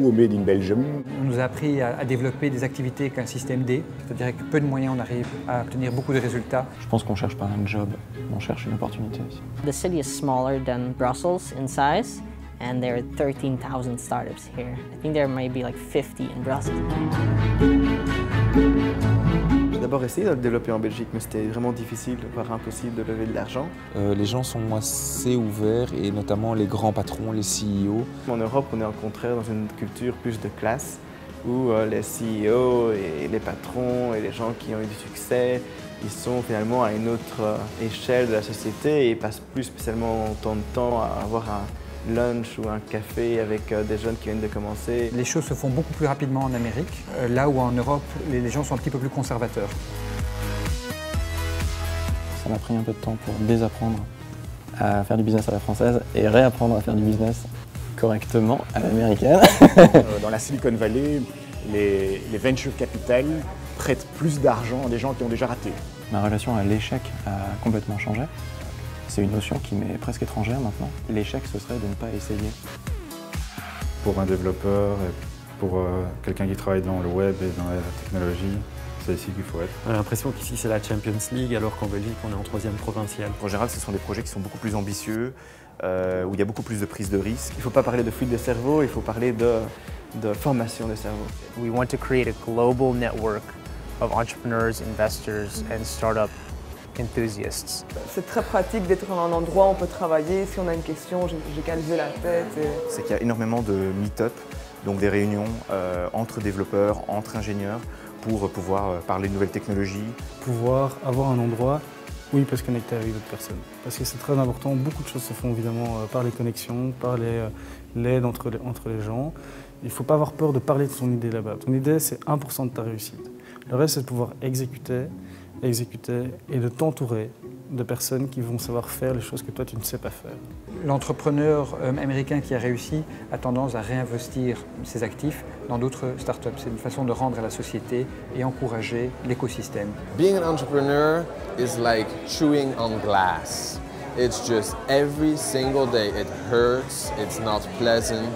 beaucoup au Made in Belgium. On nous a appris à développer des activités avec un système D, c'est-à-dire avec peu de moyens, on arrive à obtenir beaucoup de résultats. Je pense qu'on ne cherche pas un job, on cherche une opportunité aussi. The city is smaller than Brussels in size, and there are 13,000 startups here. I think there may be like 50 in Brussels. J'ai d'abord essayé de le développer en Belgique, mais c'était vraiment difficile, voire impossible de lever de l'argent. Les gens sont assez ouverts, et notamment les grands patrons, les CEO. En Europe, on est au contraire dans une culture plus de classe, où les CEO et les patrons et les gens qui ont eu du succès, ils sont finalement à une autre échelle de la société et passent plus spécialement autant de temps à avoir un lunch ou un café avec des jeunes qui viennent de commencer. Les choses se font beaucoup plus rapidement en Amérique, là où en Europe, les gens sont un petit peu plus conservateurs. Ça m'a pris un peu de temps pour désapprendre à faire du business à la française et réapprendre à faire du business correctement à l'américaine. Dans la Silicon Valley, les venture capital prêtent plus d'argent à des gens qui ont déjà raté. Ma relation à l'échec a complètement changé. C'est une notion qui m'est presque étrangère maintenant. L'échec, ce serait de ne pas essayer. Pour un développeur et pour quelqu'un qui travaille dans le web et dans la technologie, c'est ici qu'il faut être. On a l'impression qu'ici c'est la Champions League alors qu'en Belgique on est en 3e provinciale. En général, ce sont des projets qui sont beaucoup plus ambitieux, où il y a beaucoup plus de prise de risque. Il ne faut pas parler de fuite de cerveau, il faut parler de formation de cerveau. We want to create a global network of entrepreneurs, investors and startup enthusiasts. C'est très pratique d'être dans un endroit où on peut travailler. Si on a une question, j'ai qu'à lever la tête. C'est qu'il y a énormément de meet-up, donc des réunions entre développeurs, entre ingénieurs, pour pouvoir parler de nouvelles technologies. Pouvoir avoir un endroit où ils peuvent se connecter avec d'autres personnes. Parce que c'est très important, beaucoup de choses se font évidemment par les connexions, par l'aide entre les gens. Il ne faut pas avoir peur de parler de son idée là-bas. Ton idée, c'est 1% de ta réussite. Le reste, c'est de pouvoir exécuter et de t'entourer de personnes qui vont savoir faire les choses que toi, tu ne sais pas faire. L'entrepreneur américain qui a réussi a tendance à réinvestir ses actifs dans d'autres startups. C'est une façon de rendre à la société et encourager l'écosystème. Being an entrepreneur is like chewing on glass. It's just every single day it hurts, it's not pleasant.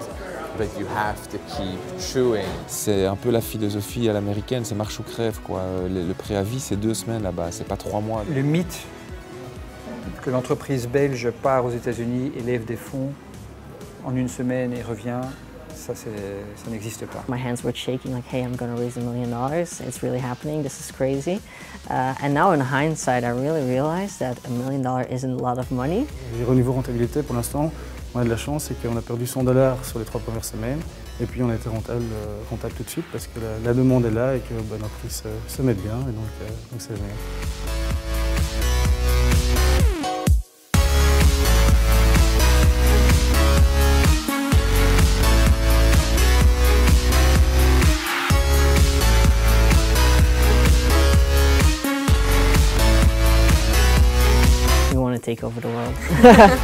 But you have to keep chewing. C'est un peu la philosophie à l'américaine, c'est marche ou crève, quoi. Le préavis, c'est 2 semaines là-bas, c'est pas 3 mois. Le mythe que l'entreprise belge part aux États-Unis et lève des fonds en 1 semaine et revient, ça n'existe pas. My hands were shaking like, hey, I'm going to raise $1 million. It's really happening. This is crazy. And now in hindsight, I really realized that $1 million isn't a lot of money. Au niveau rentabilité, pour l'instant, on a de la chance, c'est qu'on a perdu $100 sur les 3 premières semaines. Et puis on a été rentable tout de suite parce que la demande est là et que nos prix se mettent bien. Et donc c'est génial. We want to take over the world.